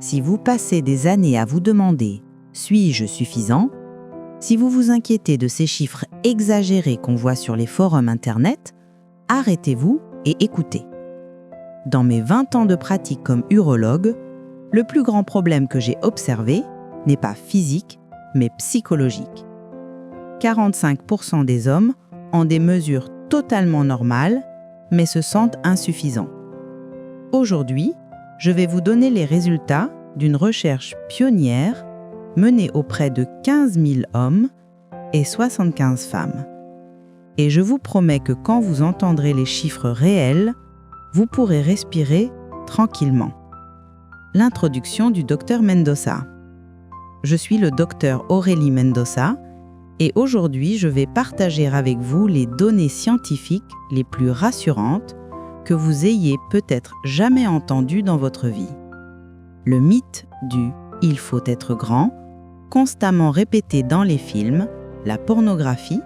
Si vous passez des années à vous demander « suis-je suffisant ?», si vous vous inquiétez de ces chiffres exagérés qu'on voit sur les forums Internet, arrêtez-vous et écoutez. Dans mes 20 ans de pratique comme urologue, le plus grand problème que j'ai observé n'est pas physique, mais psychologique. 45% des hommes ont des mesures totalement normales, mais se sentent insuffisants. Aujourd'hui, je vais vous donner les résultats d'une recherche pionnière menée auprès de 15 000 hommes et 75 femmes. Et je vous promets que quand vous entendrez les chiffres réels, vous pourrez respirer tranquillement. L'introduction du Dr Mendoza. Je suis le Dr Aurélie Mendoza et aujourd'hui je vais partager avec vous les données scientifiques les plus rassurantes que vous ayez peut-être jamais entendues dans votre vie. Le mythe du « il faut être grand », constamment répété dans les films, la pornographie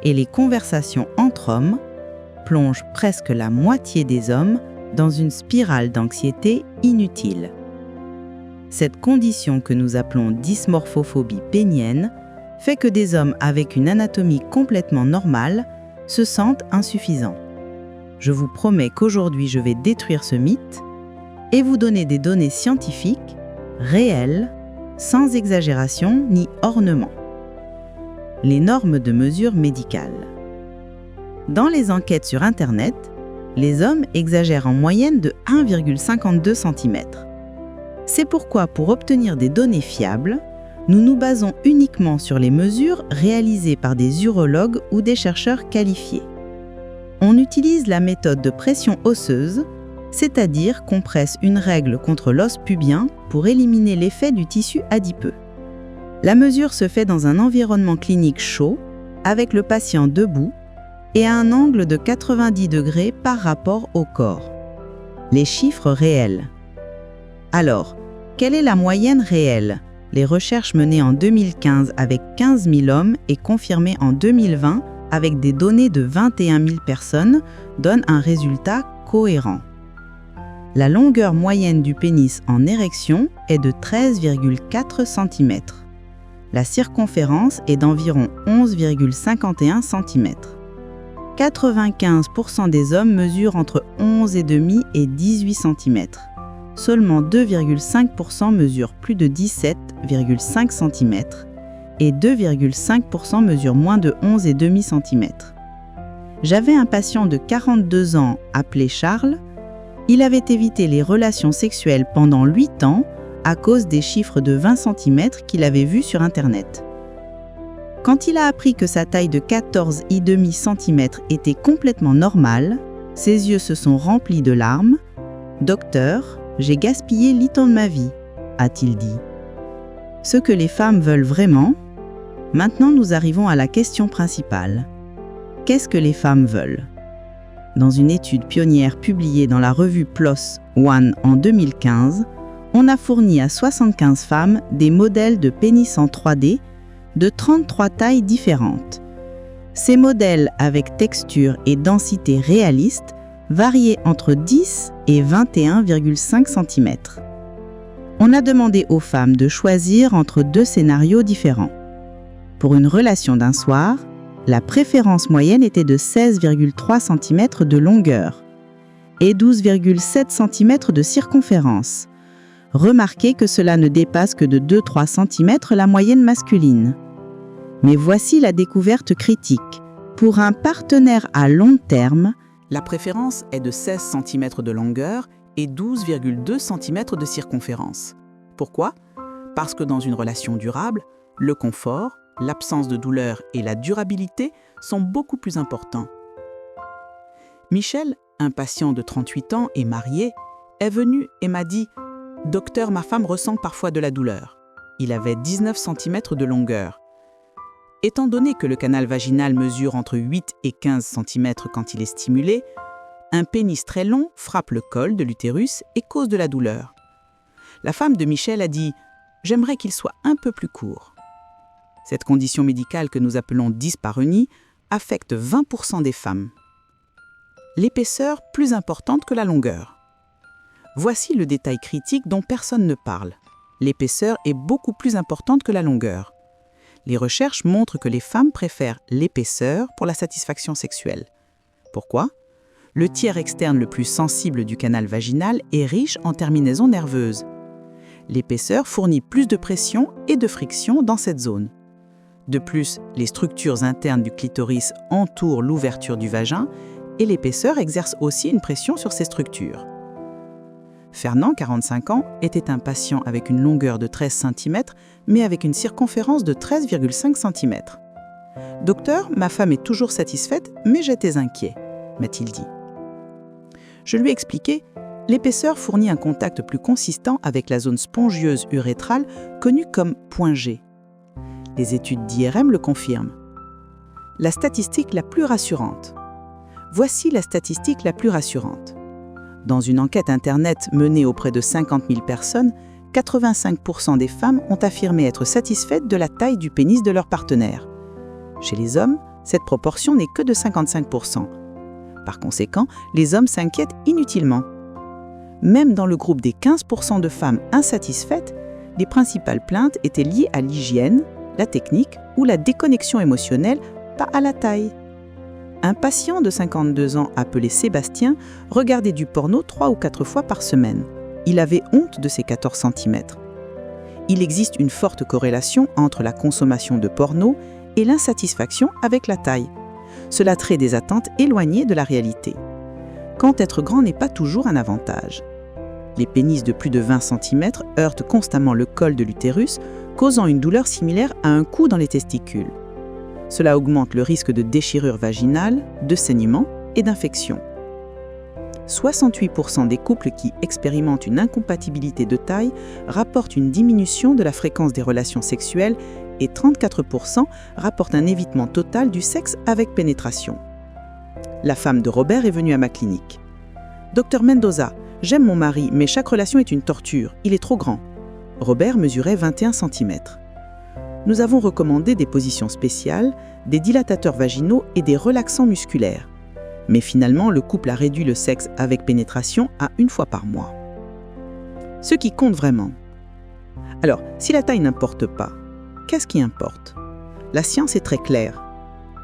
et les conversations entre hommes, plonge presque la moitié des hommes dans une spirale d'anxiété inutile. Cette condition que nous appelons dysmorphophobie pénienne fait que des hommes avec une anatomie complètement normale se sentent insuffisants. Je vous promets qu'aujourd'hui je vais détruire ce mythe et vous donner des données scientifiques, réelles, sans exagération ni ornement. Les normes de mesure médicales. Dans les enquêtes sur Internet, les hommes exagèrent en moyenne de 1,52 cm. C'est pourquoi, pour obtenir des données fiables, nous nous basons uniquement sur les mesures réalisées par des urologues ou des chercheurs qualifiés. On utilise la méthode de pression osseuse, c'est-à-dire qu'on presse une règle contre l'os pubien pour éliminer l'effet du tissu adipeux. La mesure se fait dans un environnement clinique chaud, avec le patient debout et à un angle de 90 degrés par rapport au corps. Les chiffres réels. Alors, quelle est la moyenne réelle ? Les recherches menées en 2015 avec 15 000 hommes et confirmées en 2020 avec des données de 21 000 personnes donnent un résultat cohérent. La longueur moyenne du pénis en érection est de 13,4 cm. La circonférence est d'environ 11,51 cm. 95% des hommes mesurent entre 11,5 et 18 cm. Seulement 2,5% mesurent plus de 17,5 cm et 2,5% mesurent moins de 11,5 cm. J'avais un patient de 42 ans appelé Charles. Il avait évité les relations sexuelles pendant 8 ans à cause des chiffres de 20 cm qu'il avait vus sur Internet. Quand il a appris que sa taille de 14,5 cm était complètement normale, ses yeux se sont remplis de larmes. « Docteur, j'ai gaspillé 8 ans de ma vie », a-t-il dit. Ce que les femmes veulent vraiment. Maintenant, nous arrivons à la question principale. Qu'est-ce que les femmes veulent ? Dans une étude pionnière publiée dans la revue PLOS ONE en 2015, on a fourni à 75 femmes des modèles de pénis en 3D de 33 tailles différentes. Ces modèles avec texture et densité réalistes variaient entre 10 et 21,5 cm. On a demandé aux femmes de choisir entre 2 scénarios différents. Pour une relation d'un soir, la préférence moyenne était de 16,3 cm de longueur et 12,7 cm de circonférence. Remarquez que cela ne dépasse que de 2-3 cm la moyenne masculine. Mais voici la découverte critique. Pour un partenaire à long terme, la préférence est de 16 cm de longueur et 12,2 cm de circonférence. Pourquoi ? Parce que dans une relation durable, le confort, l'absence de douleur et la durabilité sont beaucoup plus importants. Michel, un patient de 38 ans et marié, est venu et m'a dit « Docteur, ma femme ressent parfois de la douleur. » Il avait 19 cm de longueur. Étant donné que le canal vaginal mesure entre 8 et 15 cm quand il est stimulé, un pénis très long frappe le col de l'utérus et cause de la douleur. La femme de Michel a dit « J'aimerais qu'il soit un peu plus court ». Cette condition médicale que nous appelons dyspareunie affecte 20% des femmes. L'épaisseur plus importante que la longueur. Voici le détail critique dont personne ne parle. L'épaisseur est beaucoup plus importante que la longueur. Les recherches montrent que les femmes préfèrent l'épaisseur pour la satisfaction sexuelle. Pourquoi ? Le tiers externe le plus sensible du canal vaginal est riche en terminaisons nerveuses. L'épaisseur fournit plus de pression et de friction dans cette zone. De plus, les structures internes du clitoris entourent l'ouverture du vagin et l'épaisseur exerce aussi une pression sur ces structures. Fernand, 45 ans, était un patient avec une longueur de 13 cm, mais avec une circonférence de 13,5 cm. « Docteur, ma femme est toujours satisfaite, mais j'étais inquiet », m'a-t-il dit. Je lui ai expliqué, l'épaisseur fournit un contact plus consistant avec la zone spongieuse urétrale connue comme point G. Les études d'IRM le confirment. La statistique la plus rassurante. Voici la statistique la plus rassurante. Dans une enquête Internet menée auprès de 50 000 personnes, 85% des femmes ont affirmé être satisfaites de la taille du pénis de leur partenaire. Chez les hommes, cette proportion n'est que de 55%. Par conséquent, les hommes s'inquiètent inutilement. Même dans le groupe des 15% de femmes insatisfaites, les principales plaintes étaient liées à l'hygiène, la technique ou la déconnexion émotionnelle, pas à la taille. Un patient de 52 ans appelé Sébastien regardait du porno 3 ou 4 fois par semaine. Il avait honte de ses 14 cm. Il existe une forte corrélation entre la consommation de porno et l'insatisfaction avec la taille. Cela crée des attentes éloignées de la réalité. Quand être grand n'est pas toujours un avantage. Les pénis de plus de 20 cm heurtent constamment le col de l'utérus, causant une douleur similaire à un coup dans les testicules. Cela augmente le risque de déchirure vaginale, de saignement et d'infection. 68% des couples qui expérimentent une incompatibilité de taille rapportent une diminution de la fréquence des relations sexuelles et 34% rapportent un évitement total du sexe avec pénétration. La femme de Robert est venue à ma clinique. « Docteur Mendoza, j'aime mon mari, mais chaque relation est une torture. Il est trop grand. » Robert mesurait 21 cm. Nous avons recommandé des positions spéciales, des dilatateurs vaginaux et des relaxants musculaires. Mais finalement, le couple a réduit le sexe avec pénétration à 1 fois par mois. Ce qui compte vraiment. Alors, si la taille n'importe pas, qu'est-ce qui importe ? La science est très claire.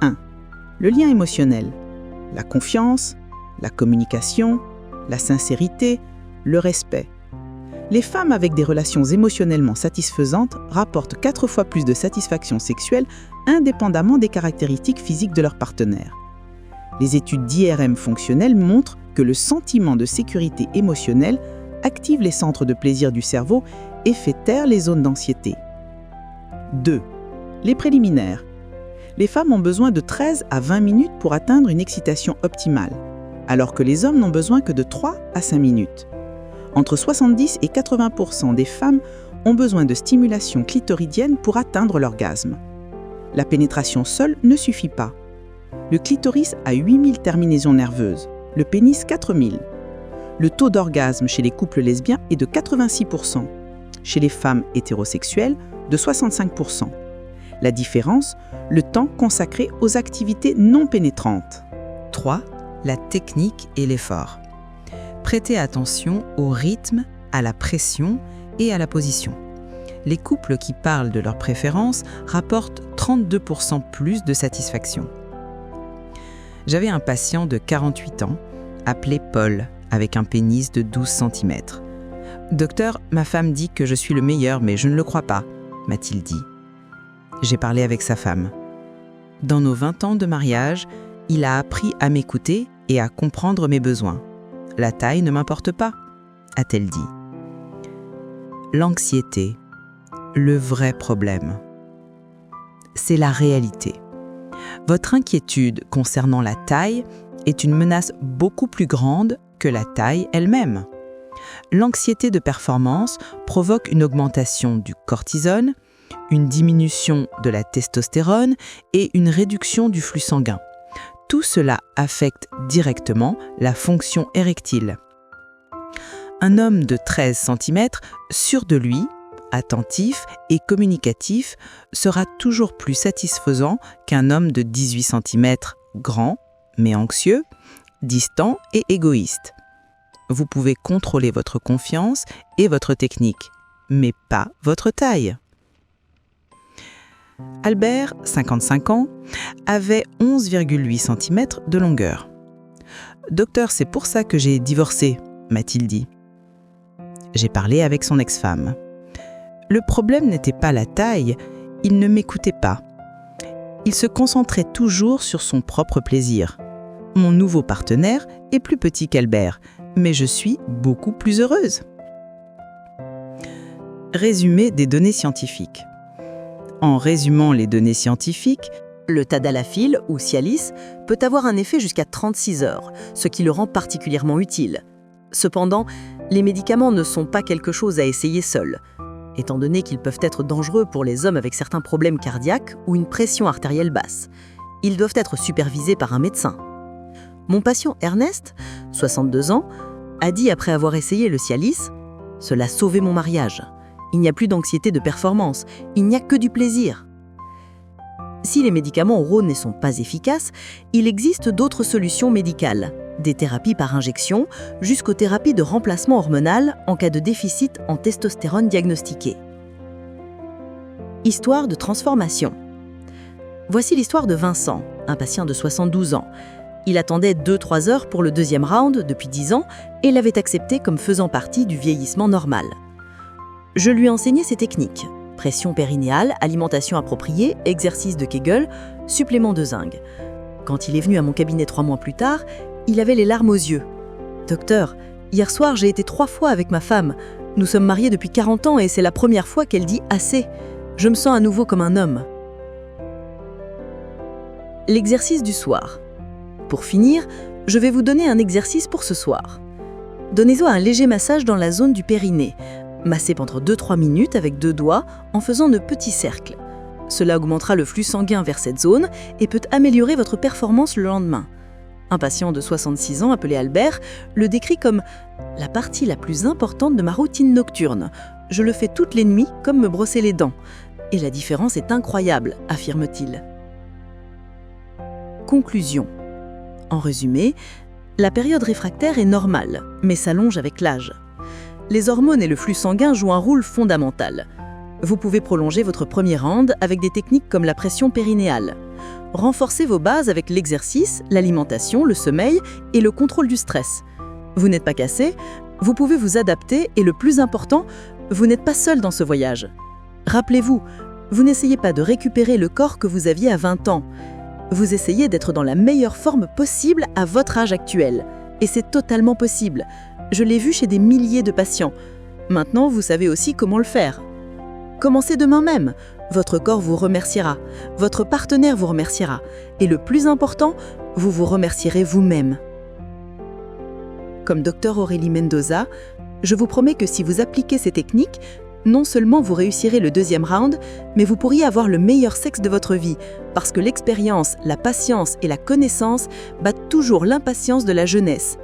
1. Le lien émotionnel, la confiance, la communication, la sincérité, le respect. Les femmes avec des relations émotionnellement satisfaisantes rapportent 4 fois plus de satisfaction sexuelle indépendamment des caractéristiques physiques de leur partenaire. Les études d'IRM fonctionnelles montrent que le sentiment de sécurité émotionnelle active les centres de plaisir du cerveau et fait taire les zones d'anxiété. 2. Les préliminaires. Les femmes ont besoin de 13 à 20 minutes pour atteindre une excitation optimale, alors que les hommes n'ont besoin que de 3 à 5 minutes. Entre 70 et 80% des femmes ont besoin de stimulation clitoridienne pour atteindre l'orgasme. La pénétration seule ne suffit pas. Le clitoris a 8000 terminaisons nerveuses, le pénis 4000. Le taux d'orgasme chez les couples lesbiens est de 86%, chez les femmes hétérosexuelles de 65%. La différence, le temps consacré aux activités non pénétrantes. 3. La technique et l'effort. Prêtez attention au rythme, à la pression et à la position. Les couples qui parlent de leurs préférences rapportent 32% plus de satisfaction. J'avais un patient de 48 ans, appelé Paul, avec un pénis de 12 cm. « Docteur, ma femme dit que je suis le meilleur, mais je ne le crois pas », m'a-t-il dit. J'ai parlé avec sa femme. Dans nos 20 ans de mariage, il a appris à m'écouter et à comprendre mes besoins. La taille ne m'importe pas, a-t-elle dit. L'anxiété, le vrai problème. C'est la réalité. Votre inquiétude concernant la taille est une menace beaucoup plus grande que la taille elle-même. L'anxiété de performance provoque une augmentation du cortisone, une diminution de la testostérone et une réduction du flux sanguin. Tout cela affecte directement la fonction érectile. Un homme de 13 cm, sûr de lui, attentif et communicatif, sera toujours plus satisfaisant qu'un homme de 18 cm, grand, mais anxieux, distant et égoïste. Vous pouvez contrôler votre confiance et votre technique, mais pas votre taille. Albert, 55 ans, avait 11,8 cm de longueur. « Docteur, c'est pour ça que j'ai divorcé », m'a-t-il dit. J'ai parlé avec son ex-femme. Le problème n'était pas la taille, il ne m'écoutait pas. Il se concentrait toujours sur son propre plaisir. Mon nouveau partenaire est plus petit qu'Albert, mais je suis beaucoup plus heureuse. Résumé des données scientifiques. En résumant les données scientifiques, Le tadalafil, ou Cialis, peut avoir un effet jusqu'à 36 heures, ce qui le rend particulièrement utile. Cependant, les médicaments ne sont pas quelque chose à essayer seul, étant donné qu'ils peuvent être dangereux pour les hommes avec certains problèmes cardiaques ou une pression artérielle basse. Ils doivent être supervisés par un médecin. Mon patient Ernest, 62 ans, a dit après avoir essayé le Cialis « Cela a sauvé mon mariage. Il n'y a plus d'anxiété de performance, il n'y a que du plaisir. » Si les médicaments oraux ne sont pas efficaces, il existe d'autres solutions médicales, des thérapies par injection jusqu'aux thérapies de remplacement hormonal en cas de déficit en testostérone diagnostiqué. Histoire de transformation. Voici l'histoire de Vincent, un patient de 72 ans. Il attendait 2-3 heures pour le deuxième round depuis 10 ans et l'avait accepté comme faisant partie du vieillissement normal. Je lui ai enseigné ces techniques. Pression périnéale, alimentation appropriée, exercice de Kegel, supplément de zinc. Quand il est venu à mon cabinet 3 mois plus tard, il avait les larmes aux yeux. « Docteur, hier soir j'ai été 3 fois avec ma femme. Nous sommes mariés depuis 40 ans et c'est la première fois qu'elle dit « assez ». Je me sens à nouveau comme un homme. » L'exercice du soir. Pour finir, je vais vous donner un exercice pour ce soir. Donnez-vous un léger massage dans la zone du périnée. Massez pendant 2-3 minutes avec 2 doigts en faisant de petits cercles. Cela augmentera le flux sanguin vers cette zone et peut améliorer votre performance le lendemain. Un patient de 66 ans appelé Albert le décrit comme « la partie la plus importante de ma routine nocturne. Je le fais toutes les nuits comme me brosser les dents. Et la différence est incroyable », affirme-t-il. Conclusion. En résumé, la période réfractaire est normale, mais s'allonge avec l'âge. Les hormones et le flux sanguin jouent un rôle fondamental. Vous pouvez prolonger votre premier round avec des techniques comme la pression périnéale. Renforcez vos bases avec l'exercice, l'alimentation, le sommeil et le contrôle du stress. Vous n'êtes pas cassé, vous pouvez vous adapter et le plus important, vous n'êtes pas seul dans ce voyage. Rappelez-vous, vous n'essayez pas de récupérer le corps que vous aviez à 20 ans. Vous essayez d'être dans la meilleure forme possible à votre âge actuel. Et c'est totalement possible. Je l'ai vu chez des milliers de patients. Maintenant, vous savez aussi comment le faire. Commencez demain même. Votre corps vous remerciera. Votre partenaire vous remerciera. Et le plus important, vous vous remercierez vous-même. Comme Dr Aurélie Mendoza, je vous promets que si vous appliquez ces techniques, non seulement vous réussirez le deuxième round, mais vous pourriez avoir le meilleur sexe de votre vie, parce que l'expérience, la patience et la connaissance battent toujours l'impatience de la jeunesse.